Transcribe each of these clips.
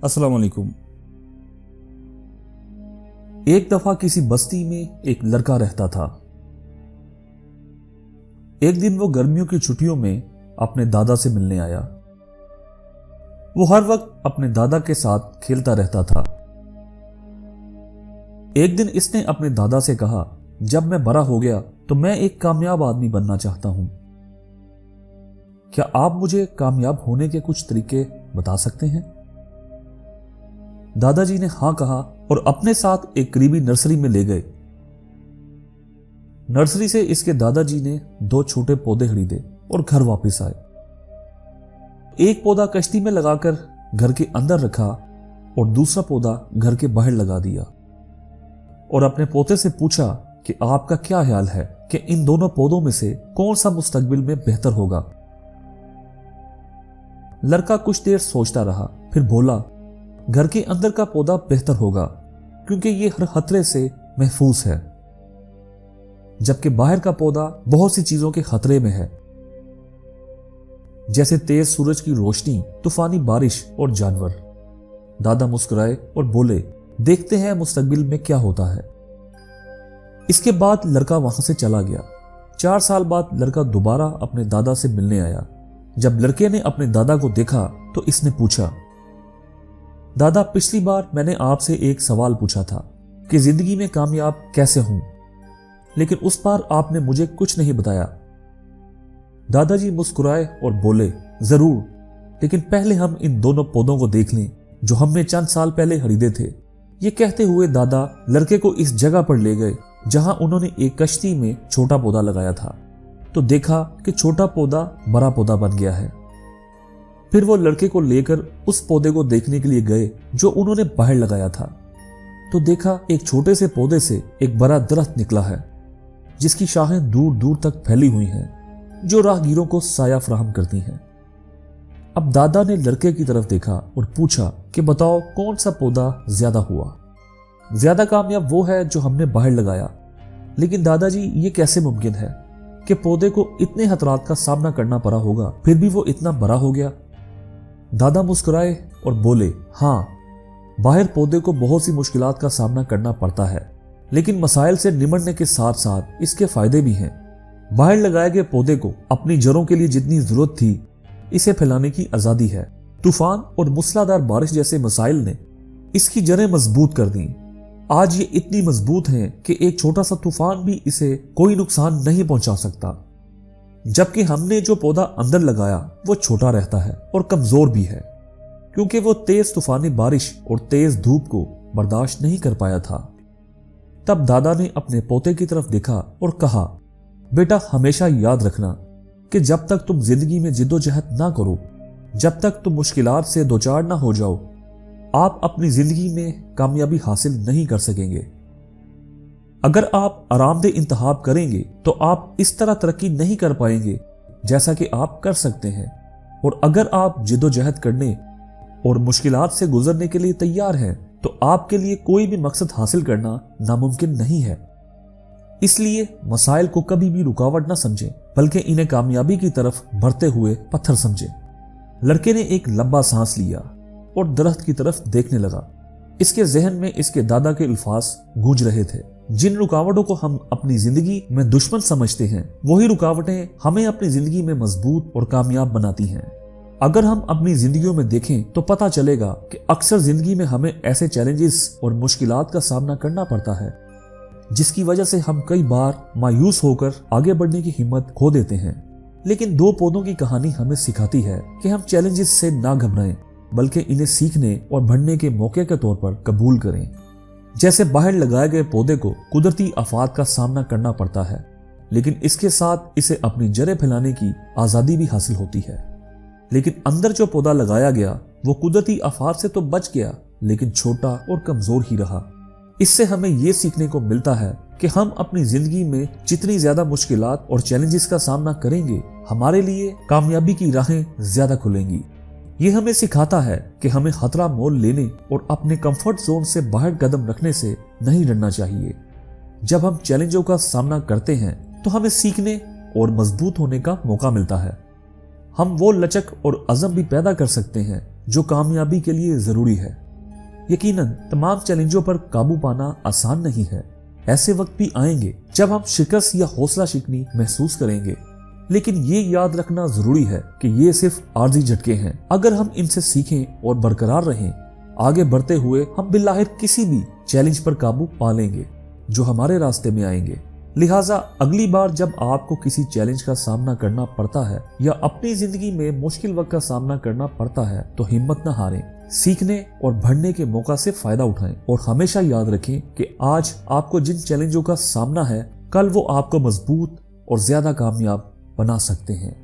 अस्सलाम वालेकुम। एक दफा किसी बस्ती में एक लड़का रहता था। एक दिन वो गर्मियों की छुट्टियों में अपने दादा से मिलने आया। वो हर वक्त अपने दादा के साथ खेलता रहता था। एक दिन इसने अपने दादा से कहा, जब मैं बड़ा हो गया तो मैं एक कामयाब आदमी बनना चाहता हूं। क्या आप मुझे कामयाब होने के कुछ तरीके बता सकते हैं? दादाजी ने हां कहा और अपने साथ एक करीबी नर्सरी में ले गए। नर्सरी से इसके दादाजी ने 2 छोटे पौधे खरीदे और घर वापस आए। एक पौधा कश्ती में लगाकर घर के अंदर रखा और दूसरा पौधा घर के बाहर लगा दिया और अपने पोते से पूछा कि आपका क्या ख्याल है कि इन दोनों पौधों में से कौन सा मुस्तकबिल में बेहतर होगा। लड़का कुछ देर सोचता रहा, फिर बोला, घर के अंदर का पौधा बेहतर होगा क्योंकि ये हर खतरे से महफूज है, जबकि बाहर का पौधा बहुत सी चीजों के खतरे में है, जैसे तेज सूरज की रोशनी, तूफानी बारिश और जानवर। दादा मुस्कुराए और बोले, देखते हैं मुस्तकबिल में क्या होता है। इसके बाद लड़का वहां से चला गया। 4 साल बाद लड़का दोबारा अपने दादा से मिलने आया। जब लड़के ने अपने दादा को देखा तो इसने पूछा, दादा, पिछली बार मैंने आपसे एक सवाल पूछा था कि जिंदगी में कामयाब कैसे हूं, लेकिन उस बार आपने मुझे कुछ नहीं बताया। दादाजी मुस्कुराए और बोले, जरूर, लेकिन पहले हम इन दोनों पौधों को देख लें जो हमने चंद साल पहले खरीदे थे। ये कहते हुए दादा लड़के को इस जगह पर ले गए जहां उन्होंने एक कश्ती में छोटा पौधा लगाया था, तो देखा कि छोटा पौधा बड़ा पौधा बन गया है। फिर वो लड़के को लेकर उस पौधे को देखने के लिए गए जो उन्होंने बाहर लगाया था, तो देखा एक छोटे से पौधे से एक बड़ा दरख्त निकला है जिसकी शाखें दूर दूर तक फैली हुई हैं, जो राहगीरों को साया फराहम करती हैं। अब दादा ने लड़के की तरफ देखा और पूछा कि बताओ कौन सा पौधा ज्यादा हुआ। ज्यादा कामयाब वो है जो हमने बाहर लगाया। लेकिन दादाजी, ये कैसे मुमकिन है कि पौधे को इतने खतरात का सामना करना पड़ा होगा फिर भी वो इतना बड़ा हो गया? दादा मुस्कुराए और बोले, हाँ, बाहर पौधे को बहुत सी मुश्किलात का सामना करना पड़ता है, लेकिन मसाइल से निमटने के साथ साथ इसके फायदे भी हैं। बाहर लगाए गए पौधे को अपनी जड़ों के लिए जितनी जरूरत थी, इसे फैलाने की आजादी है। तूफान और मूसलाधार बारिश जैसे मसाइल ने इसकी जड़ें मजबूत कर दी। आज ये इतनी मजबूत हैं कि एक छोटा सा तूफान भी इसे कोई नुकसान नहीं पहुंचा सकता, जबकि हमने जो पौधा अंदर लगाया वो छोटा रहता है और कमजोर भी है, क्योंकि वो तेज तूफानी बारिश और तेज धूप को बर्दाश्त नहीं कर पाया था। तब दादा ने अपने पोते की तरफ देखा और कहा, बेटा, हमेशा याद रखना कि जब तक तुम जिंदगी में जिद्दोजहद ना करो, जब तक तुम मुश्किलात से दो चार ना हो जाओ, आप अपनी जिंदगी में कामयाबी हासिल नहीं कर सकेंगे। अगर आप आरामदेह इंतखाब करेंगे तो आप इस तरह तरक्की नहीं कर पाएंगे जैसा कि आप कर सकते हैं, और अगर आप जिद्दोजहद करने और मुश्किलात से गुजरने के लिए तैयार हैं तो आपके लिए कोई भी मकसद हासिल करना नामुमकिन नहीं है। इसलिए मसाइल को कभी भी रुकावट ना समझें, बल्कि इन्हें कामयाबी की तरफ बढ़ते हुए पत्थर समझें। लड़के ने एक लंबा सांस लिया और दरख्त की तरफ देखने लगा। इसके जहन में इसके दादा के अल्फाज गूंज रहे थे, जिन रुकावटों को हम अपनी जिंदगी में दुश्मन समझते हैं, वही रुकावटें हमें अपनी जिंदगी में मजबूत और कामयाब बनाती हैं। अगर हम अपनी जिंदगियों में देखें तो पता चलेगा कि अक्सर जिंदगी में हमें ऐसे चैलेंजेस और मुश्किलात का सामना करना पड़ता है जिसकी वजह से हम कई बार मायूस होकर आगे बढ़ने की हिम्मत खो देते हैं। लेकिन 2 पौधों की कहानी हमें सिखाती है कि हम चैलेंजेस से ना घबराएं, बल्कि इन्हें सीखने और बढ़ने के मौके के तौर पर कबूल करें। जैसे बाहर लगाए गए पौधे को कुदरती आफात का सामना करना पड़ता है, लेकिन इसके साथ इसे अपनी जड़ें फैलाने की आजादी भी हासिल होती है। लेकिन अंदर जो पौधा लगाया गया वो कुदरती आफात से तो बच गया, लेकिन छोटा और कमजोर ही रहा। इससे हमें ये सीखने को मिलता है कि हम अपनी जिंदगी में जितनी ज्यादा मुश्किलात और चैलेंजेस का सामना करेंगे, हमारे लिए कामयाबी की राहें ज्यादा खुलेंगी। ये हमें सिखाता है कि हमें खतरा मोल लेने और अपने कंफर्ट जोन से बाहर कदम रखने से नहीं डरना चाहिए। जब हम चैलेंजों का सामना करते हैं तो हमें सीखने और मजबूत होने का मौका मिलता है। हम वो लचक और अज़म भी पैदा कर सकते हैं जो कामयाबी के लिए जरूरी है। यकीनन तमाम चैलेंजों पर काबू पाना आसान नहीं है। ऐसे वक्त भी आएंगे जब हम शिकस्त या हौसला शिकनी महसूस करेंगे, लेकिन ये याद रखना जरूरी है कि ये सिर्फ आर्जी झटके हैं। अगर हम इनसे सीखें और बरकरार रहें, आगे बढ़ते हुए हम बिल्लाहिर किसी भी चैलेंज पर काबू पा लेंगे जो हमारे रास्ते में आएंगे। लिहाजा अगली बार जब आपको किसी चैलेंज का सामना करना पड़ता है या अपनी जिंदगी में मुश्किल वक्त का सामना करना पड़ता है तो हिम्मत न हारें, सीखने और बढ़ने के मौका से फायदा उठाएं और हमेशा याद रखें कि आज आपको जिन चैलेंजों का सामना है, कल वो आपको मजबूत और ज्यादा कामयाब बना सकते हैं।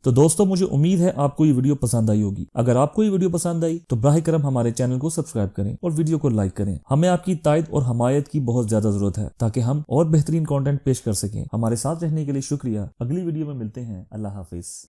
तो दोस्तों, मुझे उम्मीद है आपको ये वीडियो पसंद आई होगी। अगर आपको ये वीडियो पसंद आई तो बराह करम हमारे चैनल को सब्सक्राइब करें और वीडियो को लाइक करें। हमें आपकी तायद और हमायत की बहुत ज्यादा जरूरत है ताकि हम और बेहतरीन कंटेंट पेश कर सकें। हमारे साथ रहने के लिए शुक्रिया। अगली वीडियो में मिलते हैं। अल्लाह हाफिज।